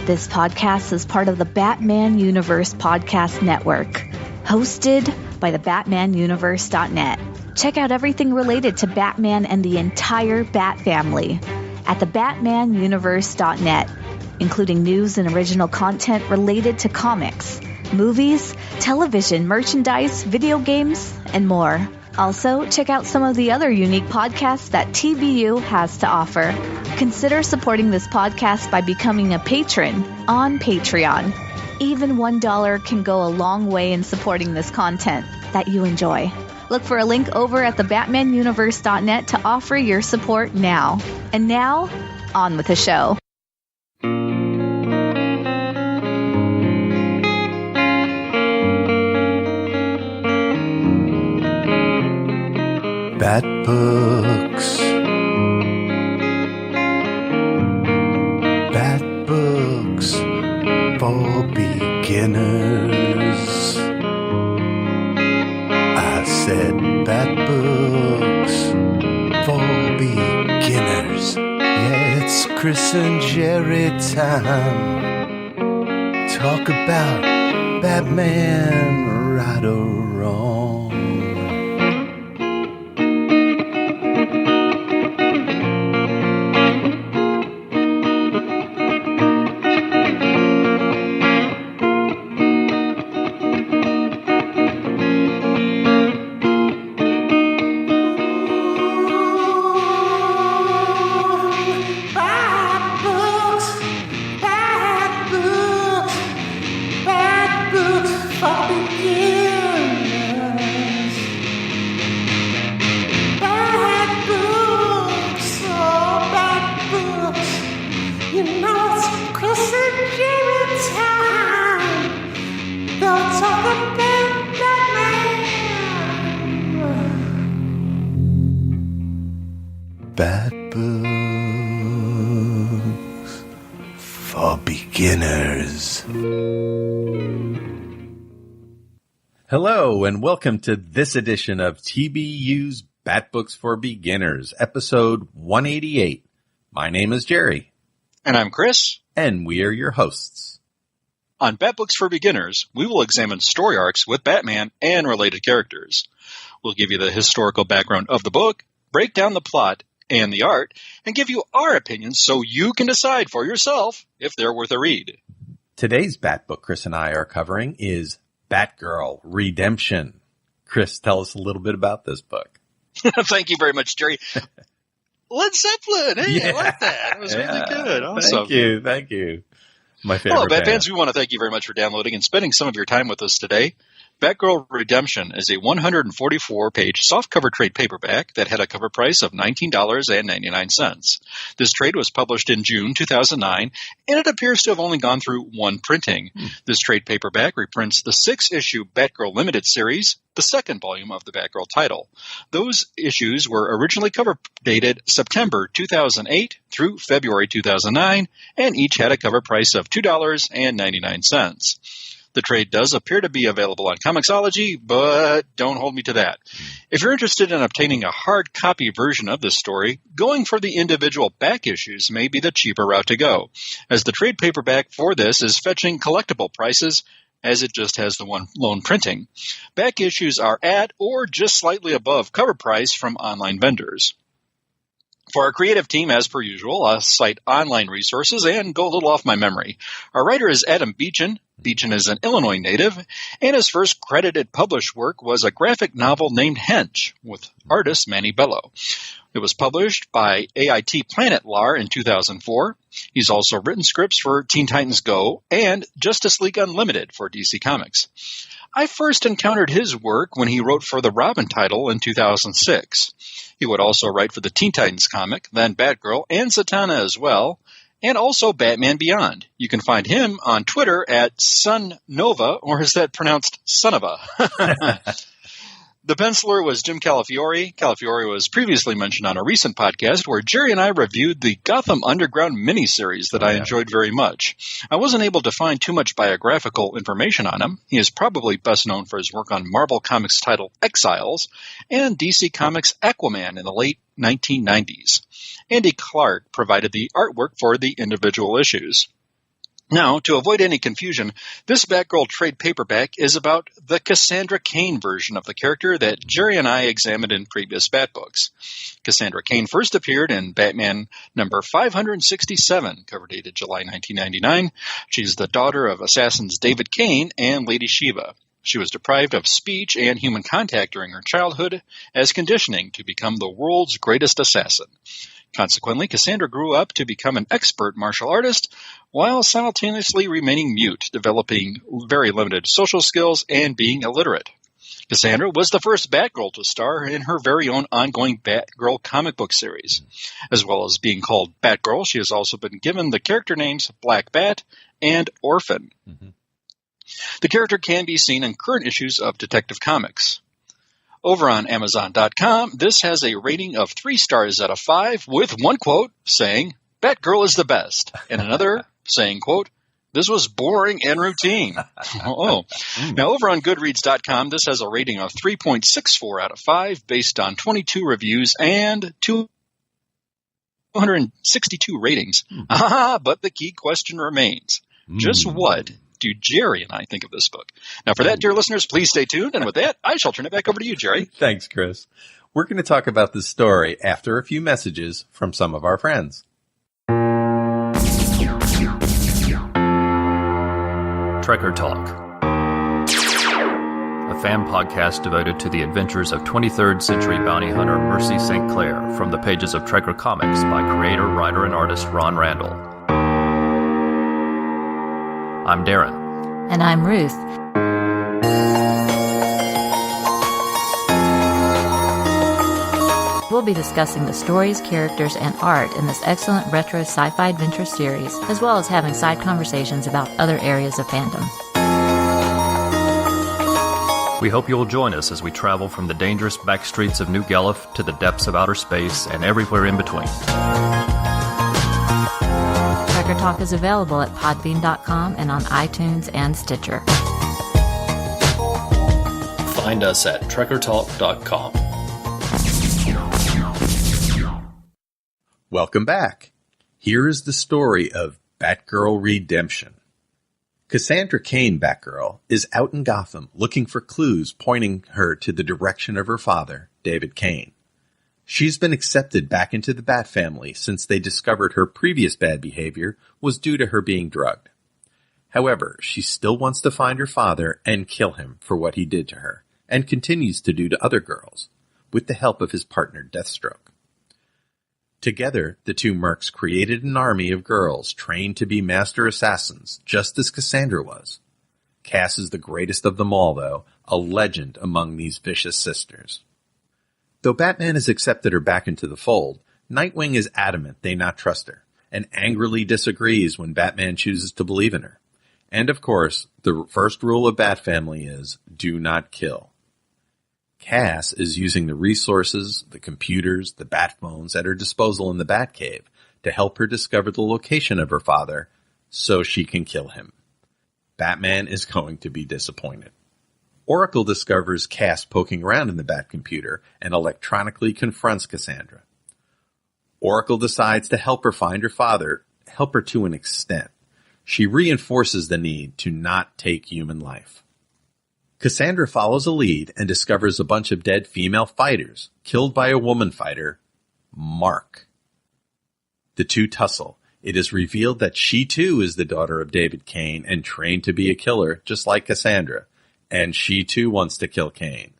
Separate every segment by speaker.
Speaker 1: This podcast is part of the Batman Universe Podcast Network, hosted by the BatmanUniverse.net. Check out everything related to Batman and the entire Bat family at the BatmanUniverse.net, including news and original content related to comics, movies, television, merchandise, video games, and more. Also, check out some of the other unique podcasts that TBU has to offer. Consider supporting this podcast by becoming a patron on Patreon. Even $1 can go a long way in supporting this content that you enjoy. Look for a link over at the BatmanUniverse.net to offer your support now. And now, on with the show.
Speaker 2: Bat books. Bat books for beginners. I said bat books for beginners. Yeah, it's Chris and Gerry time. Talk about Batman, right or wrong. Bat books for beginners.
Speaker 3: Hello, and welcome to this edition of TBU's Bat Books for Beginners, episode 188. My name is Gerry.
Speaker 4: And I'm Chris.
Speaker 3: And we are your hosts.
Speaker 4: On Bat Books for Beginners, we will examine story arcs with Batman and related characters. We'll give you the historical background of the book, break down the plot and the art, and give you our opinions so you can decide for yourself if they're worth a read.
Speaker 3: Today's Bat book Chris and I are covering is Batgirl Redemption. Chris, tell us a little bit about this book.
Speaker 4: Thank you very much, Gerry. Led Zeppelin. Hey, yeah. I like that. It was really good. Awesome.
Speaker 3: Thank you. My favorite
Speaker 4: Hello, Bat
Speaker 3: band.
Speaker 4: fans. We want to thank you very much for downloading and spending some of your time with us today. Batgirl Redemption is a 144-page softcover trade paperback that had a cover price of $19.99. This trade was published in June 2009, and it appears to have only gone through one printing. This trade paperback reprints the 6-issue Batgirl Limited series, the second volume of the Batgirl title. Those issues were originally cover dated September 2008 through February 2009, and each had a cover price of $2.99. The trade does appear to be available on Comixology, but don't hold me to that. If you're interested in obtaining a hard copy version of this story, going for the individual back issues may be the cheaper route to go, as the trade paperback for this is fetching collectible prices, as it just has the one lone printing. Back issues are at or just slightly above cover price from online vendors. For our creative team, as per usual, I'll cite online resources and go a little off my memory. Our writer is Adam Beechin. Beechin is an Illinois native, and his first credited published work was a graphic novel named Hench, with artist Manny Bello. It was published by AIT Planet LAR in 2004. He's also written scripts for Teen Titans Go and Justice League Unlimited for DC Comics. I first encountered his work when he wrote for the Robin title in 2006. He would also write for the Teen Titans comic, then Batgirl, and Zatanna as well, and also Batman Beyond. You can find him on Twitter at Sunnova, or is that pronounced Sonova? The penciler was Jim Calafiore. Calafiore was previously mentioned on a recent podcast where Gerry and I reviewed the Gotham Underground miniseries that I enjoyed very much. I wasn't able to find too much biographical information on him. He is probably best known for his work on Marvel Comics title Exiles and DC Comics Aquaman in the late 1990s. Andy Clark provided the artwork for the individual issues. Now, to avoid any confusion, this Batgirl trade paperback is about the Cassandra Cain version of the character that Gerry and I examined in previous Bat books. Cassandra Cain first appeared in Batman number 567, cover dated July 1999. She's the daughter of assassins David Cain and Lady Shiva. She was deprived of speech and human contact during her childhood as conditioning to become the world's greatest assassin. Consequently, Cassandra grew up to become an expert martial artist while simultaneously remaining mute, developing very limited social skills and being illiterate. Cassandra was the first Batgirl to star in her very own ongoing Batgirl comic book series. As well as being called Batgirl, she has also been given the character names Black Bat and Orphan. Mm-hmm. The character can be seen in current issues of Detective Comics. Over on Amazon.com, this has a rating of 3 stars out of 5, with one quote saying, "Batgirl is the best," and another saying, quote, "This was boring and routine." Now, over on Goodreads.com, this has a rating of 3.64 out of 5 based on 22 reviews and 262 ratings. But the key question remains. Just what do Gerry and I think of this book? Now, for that, dear listeners, please stay tuned. And with that, I shall turn it back over to you, Gerry.
Speaker 3: Thanks, Chris. We're going to talk about this story after a few messages from some of our friends.
Speaker 5: Trekker Talk, a fan podcast devoted to the adventures of 23rd century bounty hunter Mercy St. Clair from the pages of Trekker Comics by creator, writer, and artist Ron Randall. I'm Darren.
Speaker 6: And I'm Ruth. We'll be discussing the stories, characters, and art in this excellent retro sci-fi adventure series, as well as having side conversations about other areas of fandom.
Speaker 5: We hope you'll join us as we travel from the dangerous back streets of New Guelph to the depths of outer space and everywhere in between.
Speaker 6: Trekker Talk is available at podbean.com and on iTunes and Stitcher.
Speaker 5: Find us at trekkertalk.com.
Speaker 3: Welcome back. Here is the story of Batgirl Redemption. Cassandra Cain, Batgirl, is out in Gotham looking for clues pointing her to the direction of her father, David Cain. She's been accepted back into the Bat family since they discovered her previous bad behavior was due to her being drugged. However, she still wants to find her father and kill him for what he did to her, and continues to do to other girls, with the help of his partner Deathstroke. Together, the two mercs created an army of girls trained to be master assassins, just as Cassandra was. Cass is the greatest of them all, though, a legend among these vicious sisters. Though Batman has accepted her back into the fold, Nightwing is adamant they not trust her, and angrily disagrees when Batman chooses to believe in her. And of course, the first rule of Bat Family is, do not kill. Cass is using the resources, the computers, the bat phones at her disposal in the Batcave to help her discover the location of her father so she can kill him. Batman is going to be disappointed. Oracle discovers Cass poking around in the Bat computer and electronically confronts Cassandra. Oracle decides to help her find her father, help her to an extent. She reinforces the need to not take human life. Cassandra follows a lead and discovers a bunch of dead female fighters, killed by a woman fighter, Mark. The two tussle. It is revealed that she too is the daughter of David Cain and trained to be a killer, just like Cassandra. And she too wants to kill Cain.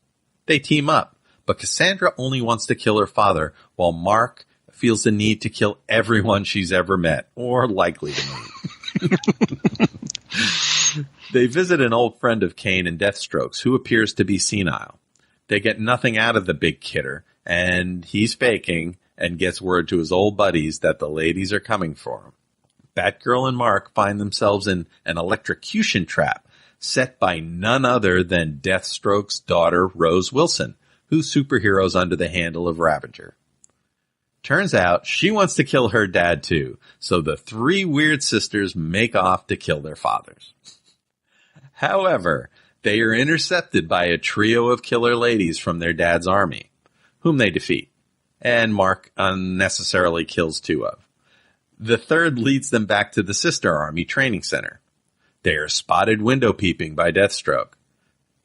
Speaker 3: They team up, but Cassandra only wants to kill her father, while Mark feels the need to kill everyone she's ever met, or likely to meet. They visit an old friend of Cain and Deathstroke's, who appears to be senile. They get nothing out of the big kidder, and he's faking, and gets word to his old buddies that the ladies are coming for him. Batgirl and Mark find themselves in an electrocution trap, set by none other than Deathstroke's daughter, Rose Wilson, who's superheroes under the handle of Ravager. Turns out she wants to kill her dad too, so the three weird sisters make off to kill their fathers. However, they are intercepted by a trio of killer ladies from their dad's army, whom they defeat, and Mark unnecessarily kills two of. The third leads them back to the Sister Army training center. They are spotted window peeping by Deathstroke.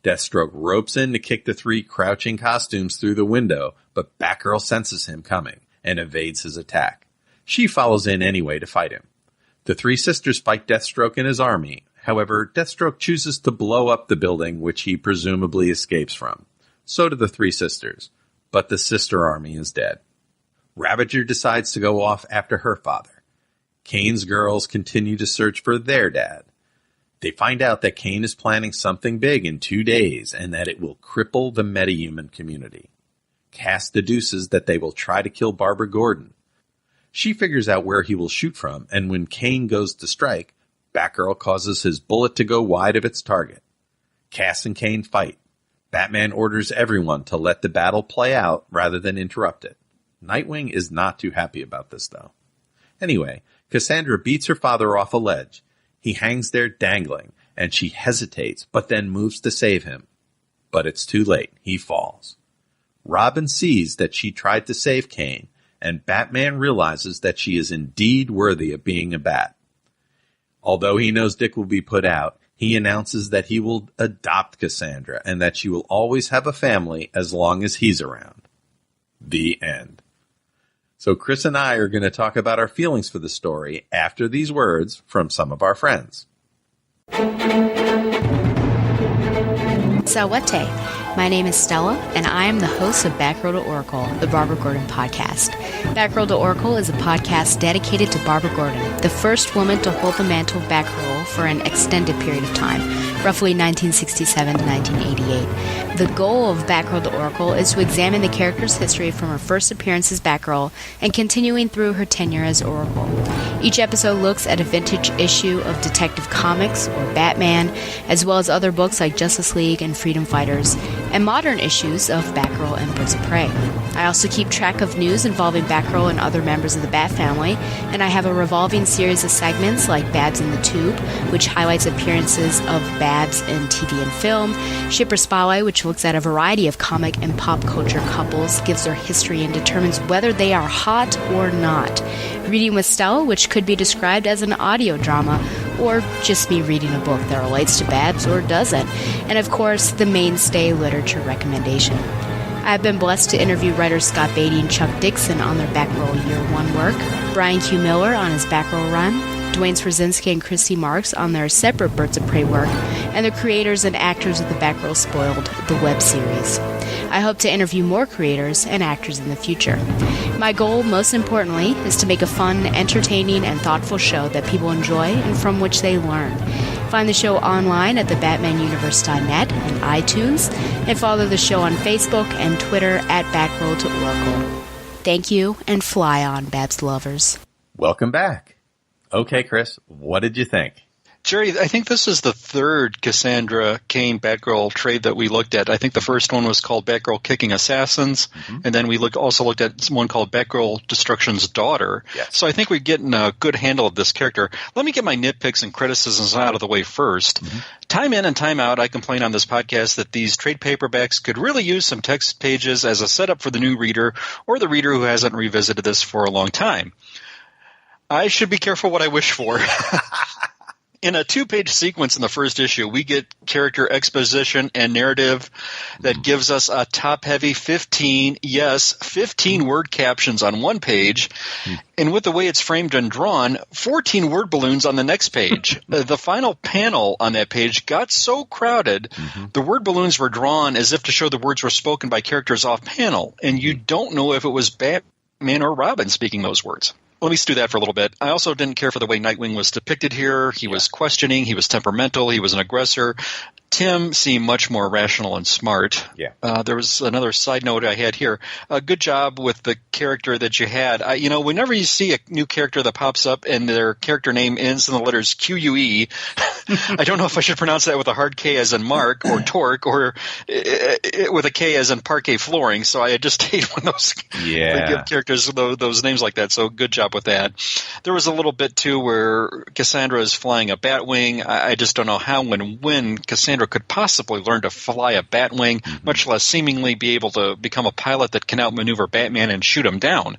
Speaker 3: Deathstroke ropes in to kick the three crouching costumes through the window, but Batgirl senses him coming and evades his attack. She follows in anyway to fight him. The three sisters fight Deathstroke and his army. However, Deathstroke chooses to blow up the building which he presumably escapes from. So do the three sisters, but the Sister Army is dead. Ravager decides to go off after her father. Kane's girls continue to search for their dad. They find out that Kane is planning something big in 2 days and that it will cripple the metahuman community. Cass deduces that they will try to kill Barbara Gordon. She figures out where he will shoot from, and when Kane goes to strike, Batgirl causes his bullet to go wide of its target. Cass and Kane fight. Batman orders everyone to let the battle play out rather than interrupt it. Nightwing is not too happy about this, though. Anyway, Cassandra beats her father off a ledge. He hangs there dangling, and she hesitates, but then moves to save him. But it's too late. He falls. Robin sees that she tried to save Kane, and Batman realizes that she is indeed worthy of being a bat. Although he knows Dick will be put out, he announces that he will adopt Cassandra, and that she will always have a family as long as he's around. The end. So Chris and I are going to talk about our feelings for the story after these words from some of our friends.
Speaker 7: Salwete. My name is Stella, and I am the host of Batgirl to Oracle, the Barbara Gordon podcast. Batgirl to Oracle is a podcast dedicated to Barbara Gordon, the first woman to hold the mantle of Batgirl for an extended period of time, roughly 1967 to 1988. The goal of Batgirl to Oracle is to examine the character's history from her first appearance as Batgirl and continuing through her tenure as Oracle. Each episode looks at a vintage issue of Detective Comics or Batman, as well as other books like Justice League and Freedom Fighters, and modern issues of Batgirl and Birds of Prey. I also keep track of news involving Batgirl and other members of the Bat family, and I have a revolving series of segments like Babs in the Tube, which highlights appearances of Babs in TV and film, Shipper Spotlight, which looks at a variety of comic and pop culture couples, gives their history, and determines whether they are hot or not, Reading with Stella, which could be described as an audio drama, or just me reading a book that relates to Babs or doesn't, and of course, the mainstay literature recommendation. I have been blessed to interview writers Scott Beatty and Chuck Dixon on their Batgirl Year 1 work, Brian Q. Miller on his Batgirl run, Dwayne Swarzynski and Christy Marks on their separate Birds of Prey work, and the creators and actors of the Batgirl Spoiled, the web series. I hope to interview more creators and actors in the future. My goal, most importantly, is to make a fun, entertaining, and thoughtful show that people enjoy and from which they learn. Find the show online at thebatmanuniverse.net and iTunes, and follow the show on Facebook and Twitter at Batgirl to Oracle. Thank you, and fly on, Babs lovers.
Speaker 3: Welcome back. Okay, Chris, what did you think?
Speaker 4: Gerry, I think this is the third Cassandra Kane Batgirl trade that we looked at. I think the first one was called Batgirl Kicking Assassins, and then we also looked at one called Batgirl Destruction's Daughter.
Speaker 3: Yes.
Speaker 4: So I think we're getting a good handle of this character. Let me get my nitpicks and criticisms out of the way first. Time in and time out, I complain on this podcast that these trade paperbacks could really use some text pages as a setup for the new reader or the reader who hasn't revisited this for a long time. I should be careful what I wish for. In a 2-page sequence in the first issue, we get character exposition and narrative that gives us a top-heavy 15 word captions on one page, and with the way it's framed and drawn, 14 word balloons on the next page. The final panel on that page got so crowded, the word balloons were drawn as if to show the words were spoken by characters off-panel, and you don't know if it was Batman or Robin speaking those words. Let me stew that for a little bit. I also didn't care for the way Nightwing was depicted here. He was questioning. He was temperamental. He was an aggressor. Tim seemed much more rational and smart.
Speaker 3: Yeah.
Speaker 4: There was another side note I had here. Good job with the character that you had. Whenever you see a new character that pops up and their character name ends in the letters QUE, I don't know if I should pronounce that with a hard K as in Mark or Torque or with a K as in parquet flooring. So I just hate when those they give characters those names like that. So good job with that. There was a little bit too where Cassandra is flying a Batwing. I just don't know how and when Cassandra could possibly learn to fly a Batwing, much less seemingly be able to become a pilot that can outmaneuver Batman and shoot him down.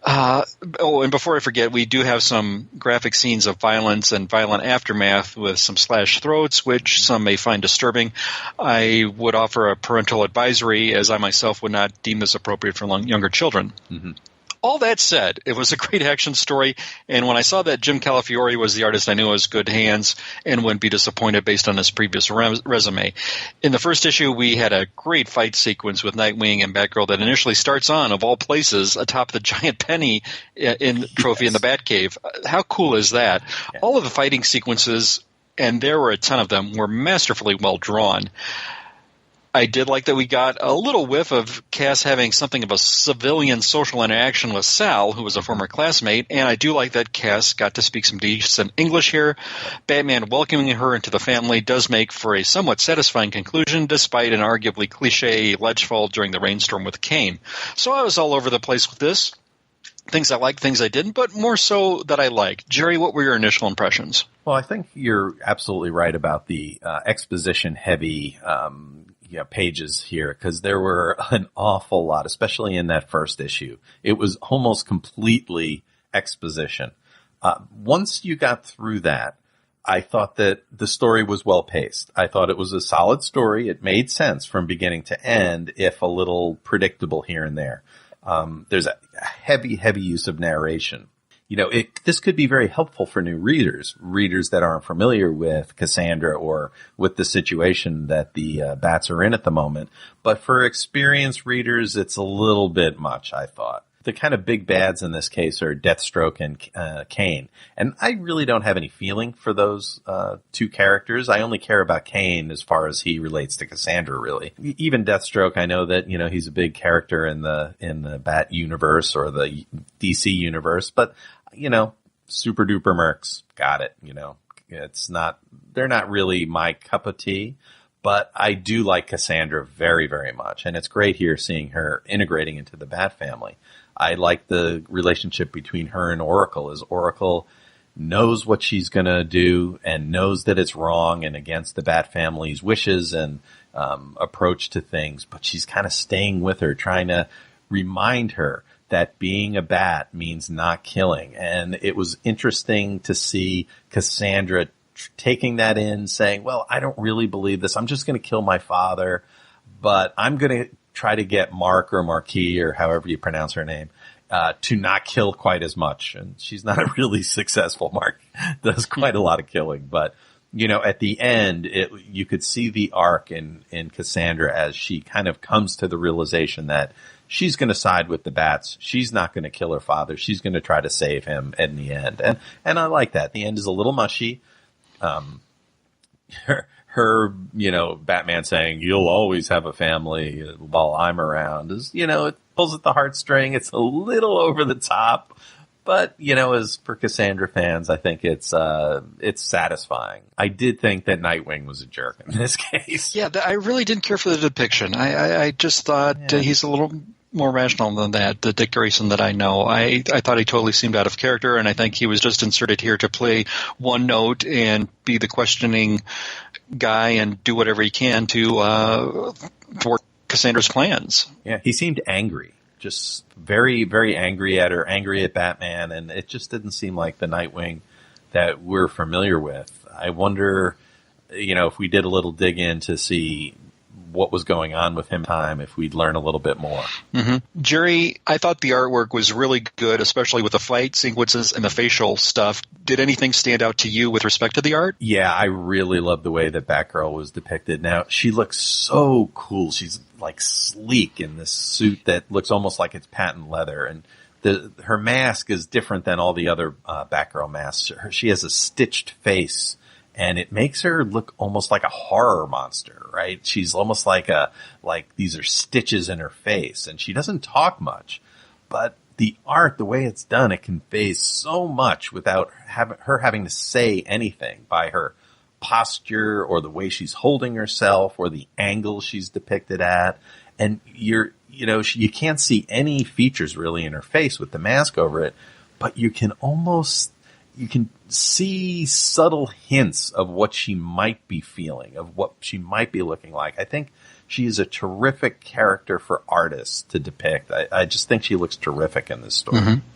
Speaker 4: And before I forget, we do have some graphic scenes of violence and violent aftermath with some slashed throats, which some may find disturbing. I would offer a parental advisory, as I myself would not deem this appropriate for younger children. Mm-hmm. All that said, it was a great action story, and when I saw that Jim Calafiore was the artist, I knew it was good hands and wouldn't be disappointed based on his previous resume. In the first issue, we had a great fight sequence with Nightwing and Batgirl that initially starts on, of all places, atop the giant penny trophy in the Batcave. How cool is that? Yeah. All of the fighting sequences, and there were a ton of them, were masterfully well drawn. I did like that we got a little whiff of Cass having something of a civilian social interaction with Sal, who was a former classmate, and I do like that Cass got to speak some decent English here. Batman welcoming her into the family does make for a somewhat satisfying conclusion, despite an arguably cliche ledge fall during the rainstorm with Kane. So I was all over the place with this. Things I liked, things I didn't, but more so that I liked. Jerry, what were your initial impressions?
Speaker 3: Well, I think you're absolutely right about the exposition-heavy pages here, because there were an awful lot, especially in that first issue. It was almost completely exposition. Once you got through that, I thought that the story was well paced. I thought it was a solid story. It made sense from beginning to end, if a little predictable here and there. There's a heavy use of narration. This could be very helpful for new readers that aren't familiar with Cassandra or with the situation that the Bats are in at the moment. But for experienced readers, it's a little bit much, I thought. The kind of big bads in this case are Deathstroke and Kane. And I really don't have any feeling for those two characters. I only care about Kane as far as he relates to Cassandra, really. Even Deathstroke, I know that, he's a big character in the Bat universe or the DC universe, but super duper mercs, got it. They're not really my cup of tea, but I do like Cassandra very, very much. And it's great here seeing her integrating into the Bat family. I like the relationship between her and Oracle, as Oracle knows what she's going to do and knows that it's wrong and against the Bat family's wishes and approach to things, but she's kind of staying with her, trying to remind her that being a Bat means not killing. And it was interesting to see Cassandra taking that in, saying, well, I don't really believe this. I'm just going to kill my father, but I'm going to try to get Mark or Marquis or however you pronounce her name to not kill quite as much. And she's not a really successful. Mark does quite a lot of killing. But, at the end, you could see the arc in Cassandra as she kind of comes to the realization that she's going to side with the Bats. She's not going to kill her father. She's going to try to save him in the end. And I like that. The end is a little mushy. Her, Batman saying, you'll always have a family while I'm around is, it pulls at the heartstring. It's a little over the top, but, as for Cassandra fans, I think it's satisfying. I did think that Nightwing was a jerk in this case.
Speaker 4: Yeah, I really didn't care for the depiction. I just thought he's a little more rational than that, the Dick Grayson that I know. I thought he totally seemed out of character, and I think he was just inserted here to play one note and be the questioning guy and do whatever he can to thwart Cassandra's plans.
Speaker 3: Yeah, he seemed angry, just very, very angry at her, angry at Batman, and it just didn't seem like the Nightwing that we're familiar with. I wonder, if we did a little dig in to see what was going on with him if we'd learn a little bit more.
Speaker 4: Mm-hmm. Jerry, I thought the artwork was really good, especially with the fight sequences and the facial stuff. Did anything stand out to you with respect to the art?
Speaker 3: Yeah, I really love the way that Batgirl was depicted. Now, she looks so cool. She's like sleek in this suit that looks almost like it's patent leather. And her mask is different than all the other Batgirl masks. She has a stitched face, and it makes her look almost like a horror monster, right? She's almost like these are stitches in her face, and she doesn't talk much. But the art, the way it's done, it conveys so much without her having to say anything by her posture or the way she's holding herself or the angle she's depicted at. And you can't see any features really in her face with the mask over it, but you can see subtle hints of what she might be feeling, of what she might be looking like. I think she is a terrific character for artists to depict. I just think she looks terrific in this story.
Speaker 4: Mm-hmm.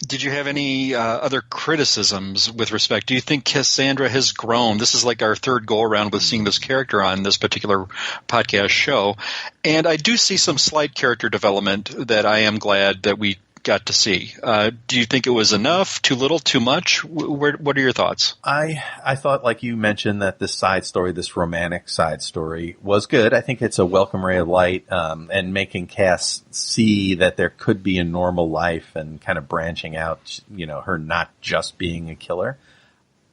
Speaker 4: Did you have any other criticisms with respect? Do you think Cassandra has grown? This is like our third go-around with seeing this character on this particular podcast show. And I do see some slight character development that I am glad that we got to see. Do you think it was enough, too little, too much? What are your thoughts?
Speaker 3: I thought, like you mentioned, that this side story, this romantic side story, was good. I think it's a welcome ray of light, and making Cass see that there could be a normal life and kind of branching out, her not just being a killer.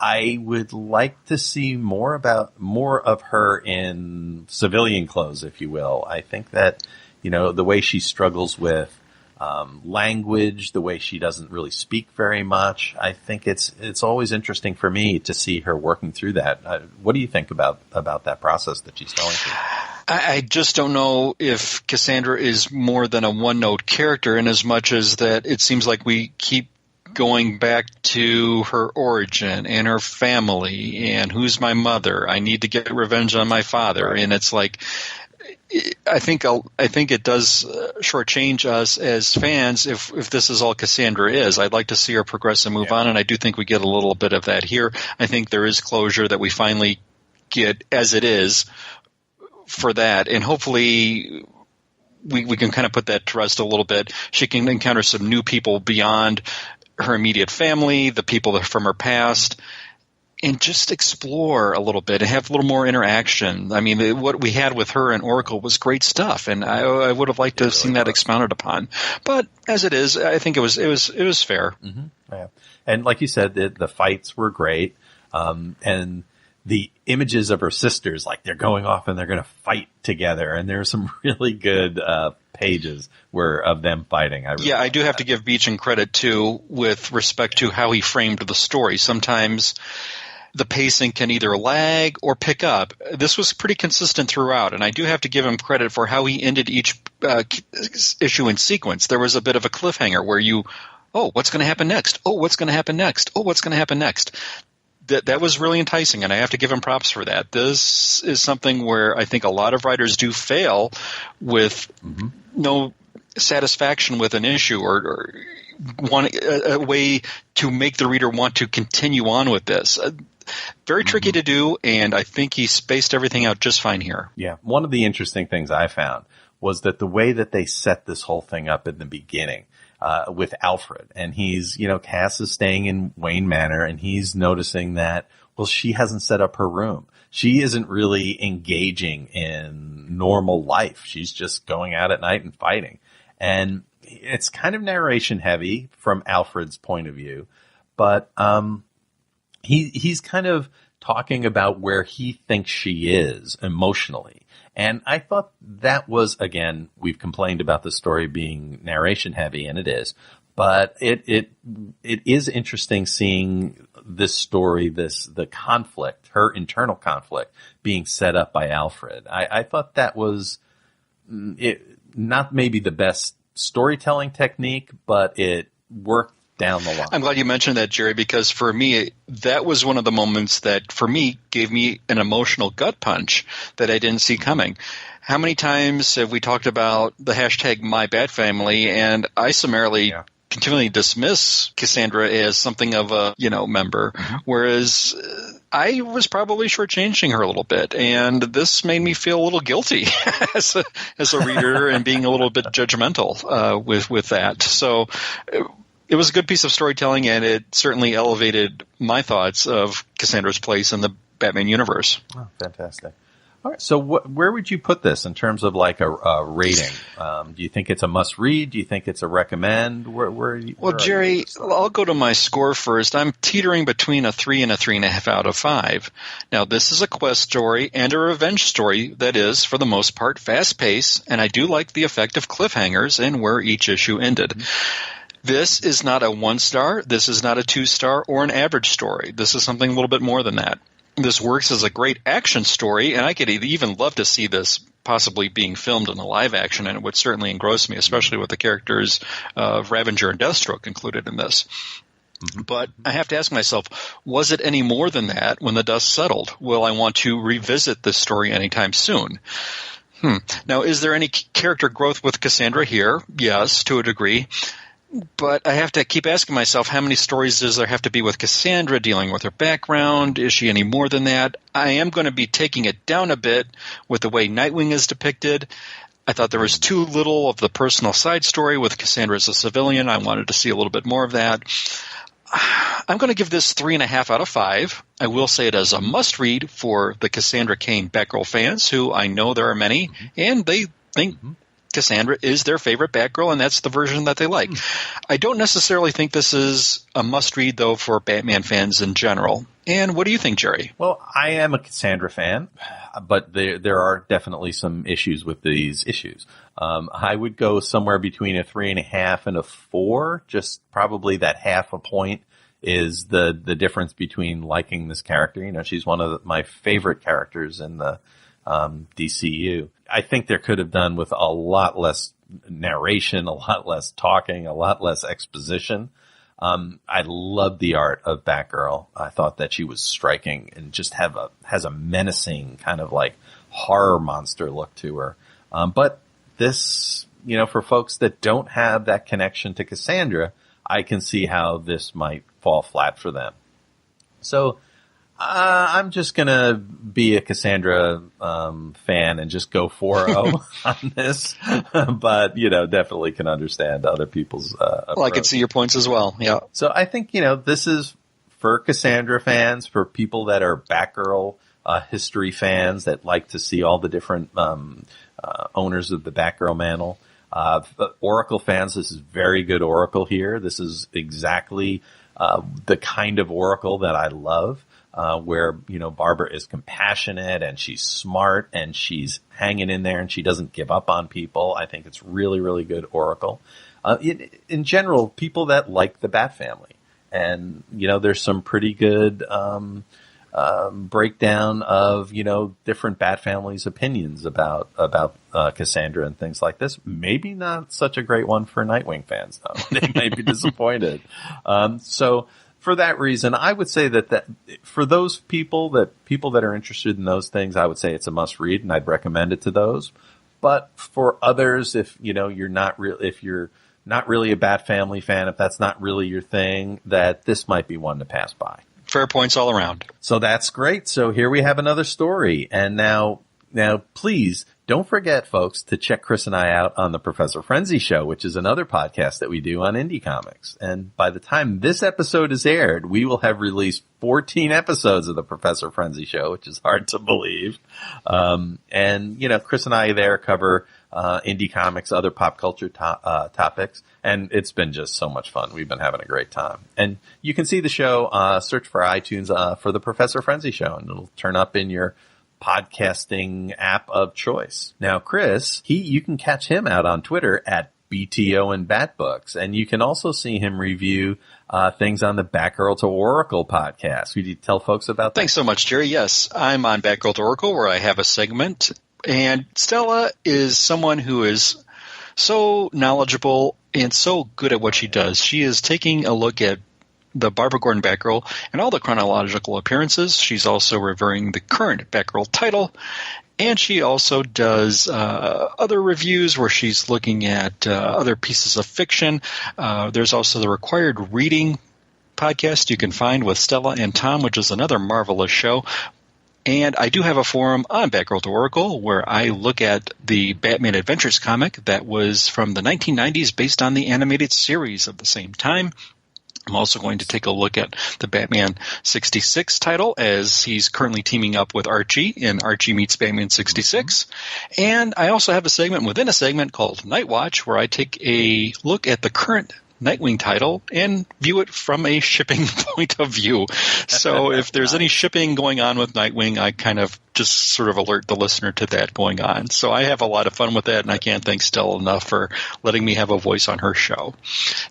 Speaker 3: I would like to see more of her in civilian clothes, if you will. I think that, the way she struggles with language, the way she doesn't really speak very much. I think it's always interesting for me to see her working through that. What do you think about that process that she's going through?
Speaker 4: I just don't know if Cassandra is more than a one-note character in as much as that it seems like we keep going back to her origin and her family and who's my mother. I need to get revenge on my father. Right. And it's like, I think it does shortchange us as fans if this is all Cassandra is. I'd like to see her progress and move on, and I do think we get a little bit of that here. I think there is closure that we finally get as it is for that, and hopefully we can kind of put that to rest a little bit. She can encounter some new people beyond her immediate family, the people from her past, and just explore a little bit and have a little more interaction. I mean, what we had with her and Oracle was great stuff, and I would have liked to have seen that expounded upon. But as it is, I think it was fair.
Speaker 3: Mm-hmm. Yeah. And like you said, the fights were great, and the images of her sisters, like they're going off and they're going to fight together, and there's some really good pages of them fighting. I
Speaker 4: do have to give Beecham credit too with respect to how he framed the story. Sometimes the pacing can either lag or pick up. This was pretty consistent throughout, and I do have to give him credit for how he ended each issue in sequence. There was a bit of a cliffhanger where what's going to happen next? Oh, what's going to happen next? Oh, what's going to happen next? That was really enticing, and I have to give him props for that. This is something where I think a lot of writers do fail with no satisfaction with an issue or want a way to make the reader want to continue on with this. Very tricky to do, and I think he spaced everything out just fine here.
Speaker 3: Yeah. One of the interesting things I found was that the way that they set this whole thing up in the beginning with Alfred, and he's, Cass is staying in Wayne Manor, and he's noticing that, well, she hasn't set up her room. She isn't really engaging in normal life. She's just going out at night and fighting. And it's kind of narration heavy from Alfred's point of view, but he's kind of talking about where he thinks she is emotionally. And I thought that was, again, we've complained about the story being narration heavy, and it is, but it is interesting seeing this story, the conflict, her internal conflict being set up by Alfred. I thought that was not maybe the best storytelling technique, but it worked down the line.
Speaker 4: I'm glad you mentioned that, Jerry, because for me, that was one of the moments that, for me, gave me an emotional gut punch that I didn't see coming. How many times have we talked about the hashtag #MyBatFamily, and I summarily continually dismiss Cassandra as something of a, member, whereas I was probably shortchanging her a little bit, and this made me feel a little guilty as a reader and being a little bit judgmental with that. So it was a good piece of storytelling, and it certainly elevated my thoughts of Cassandra's place in the Batman universe.
Speaker 3: Oh, fantastic. All right. So where would you put this in terms of like a rating? Do you think it's a must read? Do you think it's a recommend? Where
Speaker 4: Jerry, I'll go to my score first. I'm teetering between a 3 and a 3.5 out of 5. Now, this is a quest story and a revenge story that is, for the most part, fast paced, and I do like the effect of cliffhangers and where each issue ended. This is not a 1-star. This is not a 2-star or an average story. This is something a little bit more than that. this works as a great action story, and I could even love to see this possibly being filmed in a live action, and it would certainly engross me, especially with the characters of Ravager and Deathstroke included in this. But I have to ask myself, was it any more than that when the dust settled? Will I want to revisit this story anytime soon? Now, is there any character growth with Cassandra here? Yes, to a degree. But I have to keep asking myself, how many stories does there have to be with Cassandra dealing with her background? Is she any more than that? I am going to be taking it down a bit with the way Nightwing is depicted. I thought there was too little of the personal side story with Cassandra as a civilian. I wanted to see a little bit more of that. I'm going to give this 3.5 out of 5. I will say it as a must-read for the Cassandra Cain Batgirl fans, who I know there are many, and they think Cassandra is their favorite Batgirl, and that's the version that they like. I don't necessarily think this is a must-read, though, for Batman fans in general. And what do you think, Gerry?
Speaker 3: Well, I am a Cassandra fan, but there are definitely some issues with these issues. I would go somewhere between a 3.5 and a 4. Just probably that half a point is the difference between liking this character. You know, she's one of my favorite characters in the DCU. I think there could have done with a lot less narration, a lot less talking, a lot less exposition. I loved the art of Batgirl. I thought that she was striking and just has a menacing kind of like horror monster look to her. But this, you know, for folks that don't have that connection to Cassandra, I can see how this might fall flat for them. So I'm just going to be a Cassandra fan and just go 4-0 on this. But, you know, definitely can understand other people's approach.
Speaker 4: Well, I can see your points as well, yeah.
Speaker 3: So I think, you know, this is for Cassandra fans, for people that are Batgirl history fans that like to see all the different owners of the Batgirl mantle. Oracle fans, this is very good Oracle here. This is exactly the kind of Oracle that I love. Where, you know, Barbara is compassionate and she's smart and she's hanging in there and she doesn't give up on people. I think it's really, really good Oracle. In general, people that like the Bat family. And, you know, there's some pretty good breakdown of, you know, different Bat families' opinions about Cassandra and things like this. Maybe not such a great one for Nightwing fans, though. They might be disappointed. So for that reason, I would say that for those people that are interested in those things, I would say it's a must read, and I'd recommend it to those. But for others, if you know you're not really a Bat family fan, if that's not really your thing, that this might be one to pass by.
Speaker 4: Fair points all around.
Speaker 3: So that's great. So here we have another story, and now please don't forget, folks, to check Chris and I out on the Professor Frenzy Show, which is another podcast that we do on indie comics. And by the time this episode is aired, we will have released 14 episodes of the Professor Frenzy Show, which is hard to believe. And, you know, Chris and I there cover indie comics, other pop culture topics. And it's been just so much fun. We've been having a great time. And you can see the show, search for iTunes for the Professor Frenzy Show, and it'll turn up in your podcasting app of choice. Now, Chris, you can catch him out on Twitter at BTO and Batbooks, and you can also see him review things on the Batgirl to Oracle podcast. Would you tell folks about that?
Speaker 4: Thanks so much, Gerry. Yes, I'm on Batgirl to Oracle, where I have a segment, and Stella is someone who is so knowledgeable and so good at what she does. She is taking a look at the Barbara Gordon Batgirl and all the chronological appearances. She's also reviewing the current Batgirl title, and she also does other reviews where she's looking at other pieces of fiction. There's also the Required Reading podcast you can find with Stella and Tom, which is another marvelous show. And I do have a forum on Batgirl to Oracle where I look at the Batman Adventures comic that was from the 1990s based on the animated series of the same time. I'm also going to take a look at the Batman 66 title, as he's currently teaming up with Archie in Archie Meets Batman 66. And I also have a segment within a segment called Night Watch, where I take a look at the current Nightwing title and view it from a shipping point of view. So if there's any shipping going on with Nightwing, I kind of just sort of alert the listener to that going on. So I have a lot of fun with that, and I can't thank Stella enough for letting me have a voice on her show.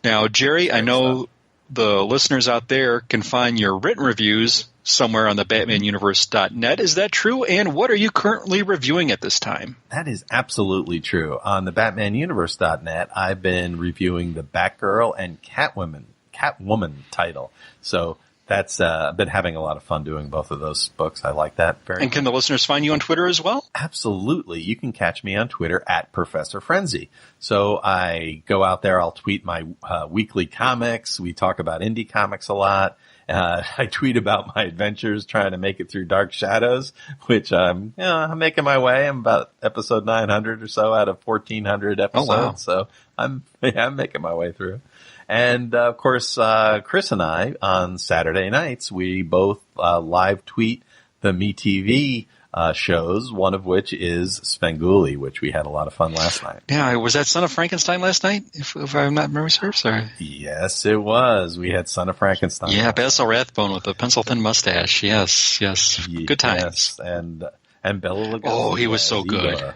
Speaker 4: Now, Gerry, I know the listeners out there can find your written reviews somewhere on the BatmanUniverse.net. Is that true? And what are you currently reviewing at this time?
Speaker 3: That is absolutely true. On the BatmanUniverse.net, I've been reviewing the Batgirl and Catwoman title. So that's I've been having a lot of fun doing both of those books. I like that very much.
Speaker 4: And can the listeners find you on Twitter as well?
Speaker 3: Absolutely. You can catch me on Twitter at Professor Frenzy. So I go out there. I'll tweet my weekly comics. We talk about indie comics a lot. I tweet about my adventures trying to make it through Dark Shadows, which I'm making my way. I'm about episode 900 or so out of 1,400 episodes.
Speaker 4: Oh, wow.
Speaker 3: So I'm making my way through. And, of course, Chris and I, on Saturday nights, we both live tweet the MeTV shows, one of which is Svengoolie, which we had a lot of fun last night.
Speaker 4: Yeah, was that Son of Frankenstein last night, if I'm not memory serves? Or?
Speaker 3: Yes, it was. We had Son of Frankenstein.
Speaker 4: Yeah, Basil Rathbone with a pencil-thin mustache. Yes. Good times.
Speaker 3: Yes, and Bela Lugosi.
Speaker 4: Oh, he was so good.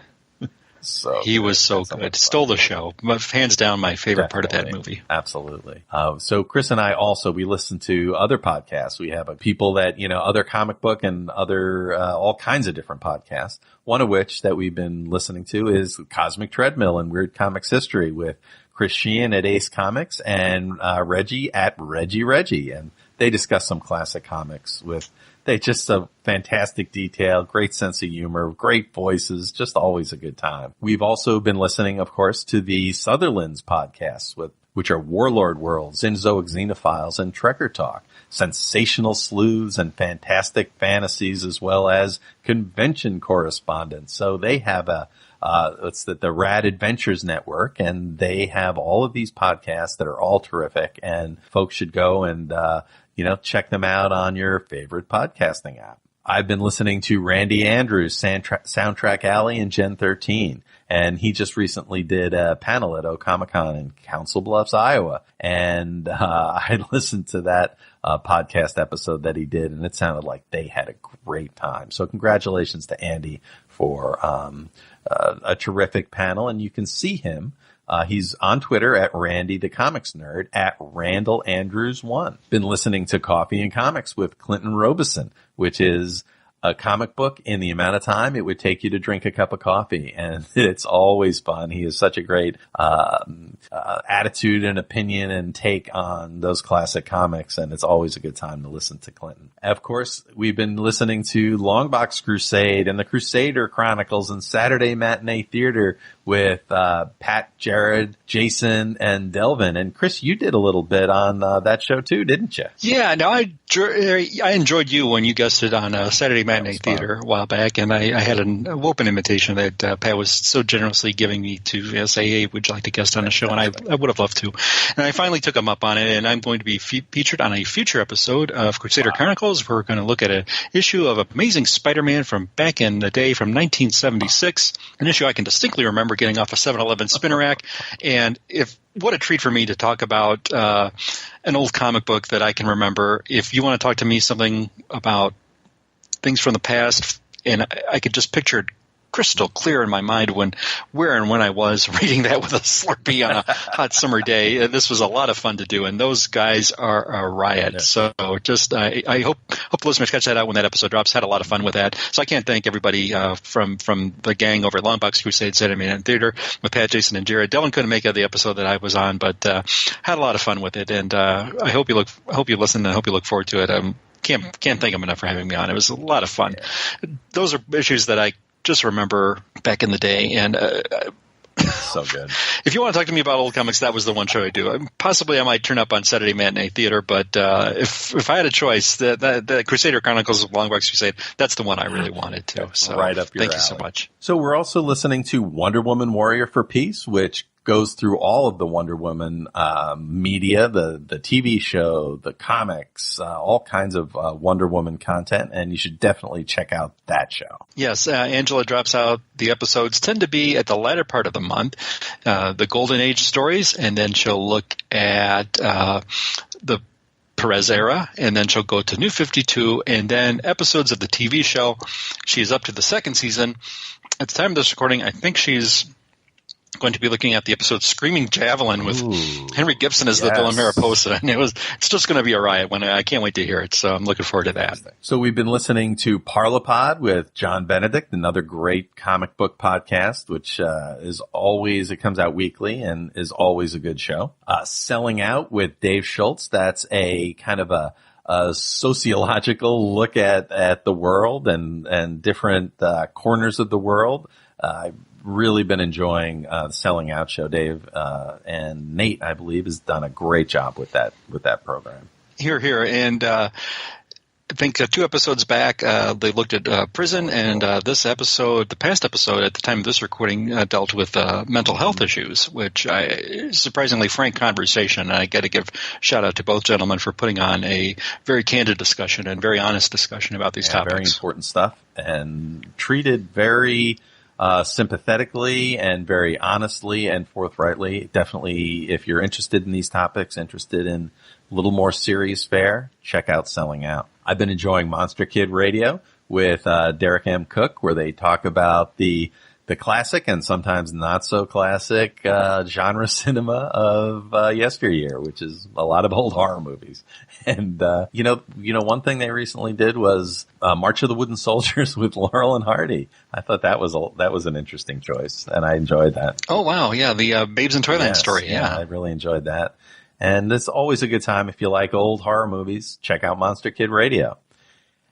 Speaker 4: He was so good. Stole the show. Hands down, my favorite part of that movie.
Speaker 3: Absolutely. So Chris and I also, we listen to other podcasts. We have people that, other comic book and other, all kinds of different podcasts. One of which that we've been listening to is Cosmic Treadmill and Weird Comics History with Chris Sheehan at Ace Comics and Reggie at Reggie. And they discuss some classic comics with they just a fantastic detail, great sense of humor, great voices, just always a good time. We've also been listening, of course, to the Sutherland's podcasts, which are Warlord Worlds, Zinzoic Xenophiles, and Trekker Talk, sensational sleuths and fantastic fantasies, as well as convention correspondence. So they have it's the Rad Adventures Network, and they have all of these podcasts that are all terrific, and folks should go and check them out on your favorite podcasting app. I've been listening to Randy Andrews' Soundtrack Alley and Gen 13, and he just recently did a panel at O-Comic-Con in Council Bluffs, Iowa, and I listened to that podcast episode that he did, and it sounded like they had a great time. So congratulations to Andy for a terrific panel, and you can see him. He's on Twitter at Randy the Comics Nerd, at Randall Andrews 1. Been listening to Coffee and Comics with Clinton Robeson, which is a comic book in the amount of time it would take you to drink a cup of coffee. And it's always fun. He has such a great attitude and opinion and take on those classic comics. And it's always a good time to listen to Clinton. Of course, we've been listening to Longbox Crusade and the Crusader Chronicles and Saturday Matinee Theater with Pat, Jared, Jason, and Delvin. And Chris, you did a little bit on that show too, didn't you?
Speaker 4: Yeah, no, I enjoyed you when you guested on Saturday Matinee Theater a while back, and I had an open invitation that Pat was so generously giving me to say, hey, would you like to guest on the show? And I would have loved to. And I finally took him up on it, and I'm going to be featured on a future episode of Crusader Chronicles. We're going to look at an issue of Amazing Spider-Man from back in the day from 1976, an issue I can distinctly remember getting off a 7-Eleven spinner rack. And what a treat for me to talk about an old comic book that I can remember. If you want to talk to me something about things from the past, and I could just picture it crystal clear in my mind where and when I was reading that with a Slurpee on a hot summer day. This was a lot of fun to do, and those guys are a riot. Yeah. So just I hope the listeners catch that out when that episode drops. Had a lot of fun with that. So I can't thank everybody from the gang over at Longbox Crusade Saturday Matinee Theater with Pat, Jason, and Jared. Dylan couldn't make it the episode that I was on, but had a lot of fun with it, and I hope you listen, and I hope you look forward to it. Can't thank them enough for having me on. It was a lot of fun. Yeah. Those are issues that I just remember back in the day, and
Speaker 3: so good.
Speaker 4: If you want to talk to me about old comics, that was the one show I do. Possibly I might turn up on Saturday Matinee Theater, but if I had a choice, the Crusader Chronicles of Longbox Crusade, that's the one I really wanted to. So
Speaker 3: right up your alley.
Speaker 4: Thank you so much.
Speaker 3: So we're also listening to Wonder Woman Warrior for Peace, which goes through all of the Wonder Woman media, the TV show, the comics, all kinds of Wonder Woman content, and you should definitely check out that show.
Speaker 4: Yes, Angela drops out. The episodes tend to be at the latter part of the month, the Golden Age stories, and then she'll look at the Perez era, and then she'll go to New 52, and then episodes of the TV show. She's up to the second season. At the time of this recording, I think she's going to be looking at the episode Screaming Javelin with Henry Gibson as the villain Mariposa. And it's just going to be a riot. I can't wait to hear it. So I'm looking forward to that.
Speaker 3: So we've been listening to Parlapod with John Benedict, another great comic book podcast, which is always, it comes out weekly and is always a good show. Selling Out with Dave Schultz. That's a kind of a sociological look at the world and different corners of the world. I've really been enjoying the Selling Out show. Dave and Nate, I believe, has done a great job with that program.
Speaker 4: Here. And I think 2 episodes back, they looked at prison, and this episode, the past episode at the time of this recording, dealt with mental health issues, which surprisingly frank conversation. And I got to give shout out to both gentlemen for putting on a very candid discussion and very honest discussion about these topics.
Speaker 3: Very important stuff, and treated very sympathetically and very honestly and forthrightly. Definitely, if you're interested in these topics, interested in a little more serious fare, check out Selling Out. I've been enjoying Monster Kid Radio with Derek M. Cook, where they talk about the classic and sometimes not so classic genre cinema of yesteryear, which is a lot of old horror movies. And you know, one thing they recently did was March of the Wooden Soldiers with Laurel and Hardy. I thought that was an interesting choice, and I enjoyed that.
Speaker 4: Oh wow, yeah, the Babes in Toyland story. Yeah,
Speaker 3: I really enjoyed that. And it's always a good time if you like old horror movies. Check out Monster Kid Radio.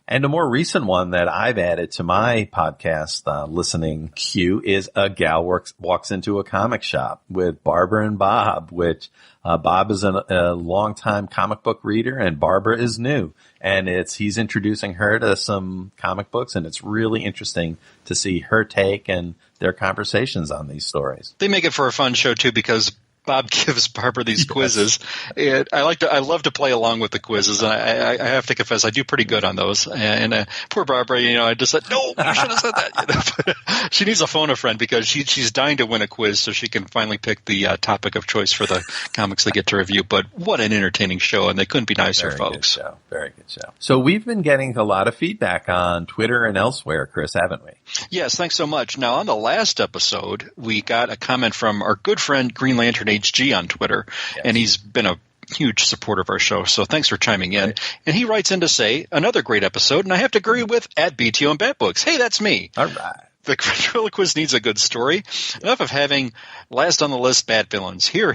Speaker 3: And a more recent one that I've added to my podcast listening queue is A Gal Walks Into a Comic Shop with Barbara and Bob, which Bob is a longtime comic book reader and Barbara is new. And he's introducing her to some comic books, and it's really interesting to see her take and their conversations on these stories.
Speaker 4: They make it for a fun show, too, because Bob gives Barbara these quizzes. And I love to play along with the quizzes, and I have to confess I do pretty good on those. And poor Barbara, I just said, no, you should have said that. She needs a phone a friend because she's dying to win a quiz so she can finally pick the topic of choice for the comics they get to review. But what an entertaining show, and they couldn't be nicer, folks.
Speaker 3: Very good show. So we've been getting a lot of feedback on Twitter and elsewhere, Chris, haven't we?
Speaker 4: Yes, thanks so much. Now, on the last episode, we got a comment from our good friend Green Lantern HG on Twitter, and he's been a huge supporter of our show, so thanks for chiming in. Right. And he writes in to say, another great episode, and I have to agree with at BTO and Batbooks. Hey, that's me.
Speaker 3: All right.
Speaker 4: The ventriloquist needs a good story. Enough of having last on the list bad villains. Here.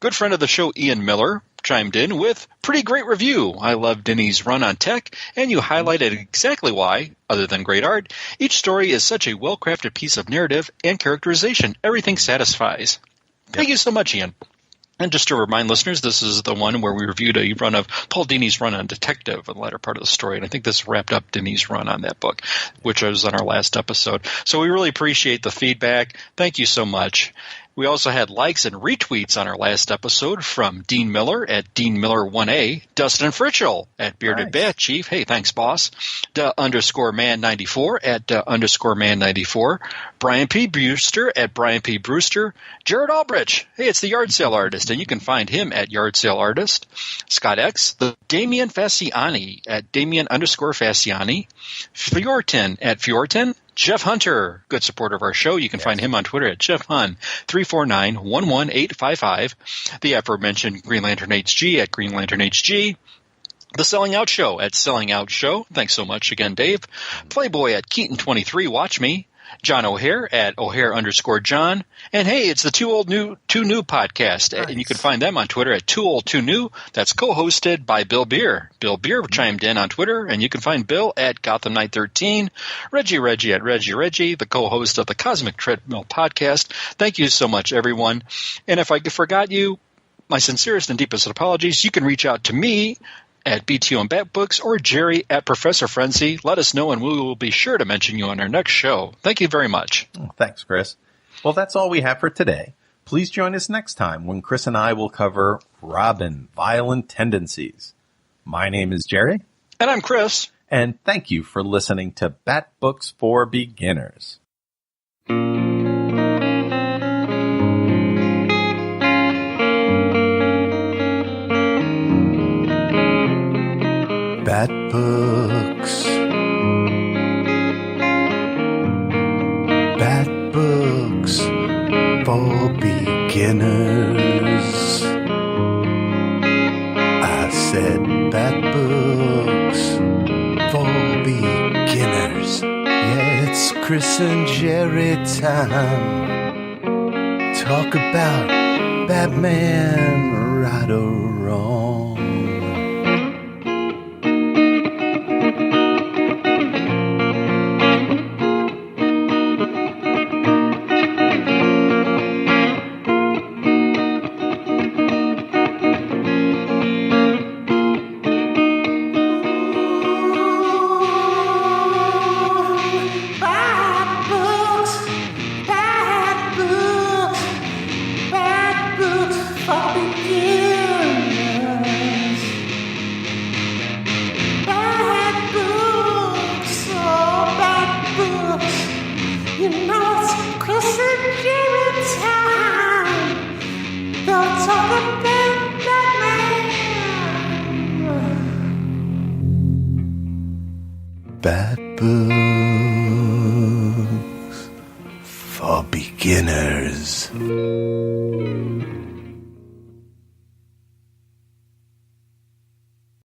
Speaker 4: Good friend of the show, Ian Miller, chimed in with pretty great review. I love Denny's run on tech, and you highlighted exactly why, other than great art, each story is such a well-crafted piece of narrative and characterization. Everything satisfies. Thank you so much, Ian. And just to remind listeners, this is the one where we reviewed a run of Paul Dini's run on Detective in the latter part of the story. And I think this wrapped up Dini's run on that book, which was on our last episode. So we really appreciate the feedback. Thank you so much. We also had likes and retweets on our last episode from Dean Miller at Dean Miller 1A, Dustin Fritchell at Bearded Bat Chief. Hey, thanks, boss. _man94 at _man94. Brian P. Brewster at Brian P. Brewster. Jared Albridge. Hey, it's the Yard Sale Artist, and you can find him at Yard Sale Artist. Scott X. The Damian Fasciani at Damian _Fasciani. Fiorton at Fiorton. Jeff Hunter, good supporter of our show. You can find him on Twitter at Jeff Hun, 349-11855. The aforementioned Green Lantern HG at Green Lantern HG. The Selling Out Show at Selling Out Show. Thanks so much again, Dave. Playboy at Keaton23, watch me. John O'Hare at O'Hare_John. And hey, it's the Two New podcast. Nice. And you can find them on Twitter at 2old2new. That's co-hosted by Bill Beer. Bill Beer chimed in on Twitter, and you can find Bill at Gotham Knight 13. Reggie at Reggie, the co-host of the Cosmic Treadmill podcast. Thank you so much, everyone. And if I forgot you, my sincerest and deepest apologies. You can reach out to me at BTO and Batbooks or Jerry at Professor Frenzy. Let us know, and we will be sure to mention you on our next show. Thank you very much.
Speaker 3: Thanks, Chris. Well, that's all we have for today. Please join us next time when Chris and I will cover Robin, Violent Tendencies. My name is Jerry.
Speaker 4: And I'm Chris.
Speaker 3: And thank you for listening to Bat Books for Beginners.
Speaker 2: Bat Books. Bat Books. beginners. I said bat books for beginners. Yeah, it's Chris and Gerry time. Talk about Batman, right or wrong. Bat books for beginners.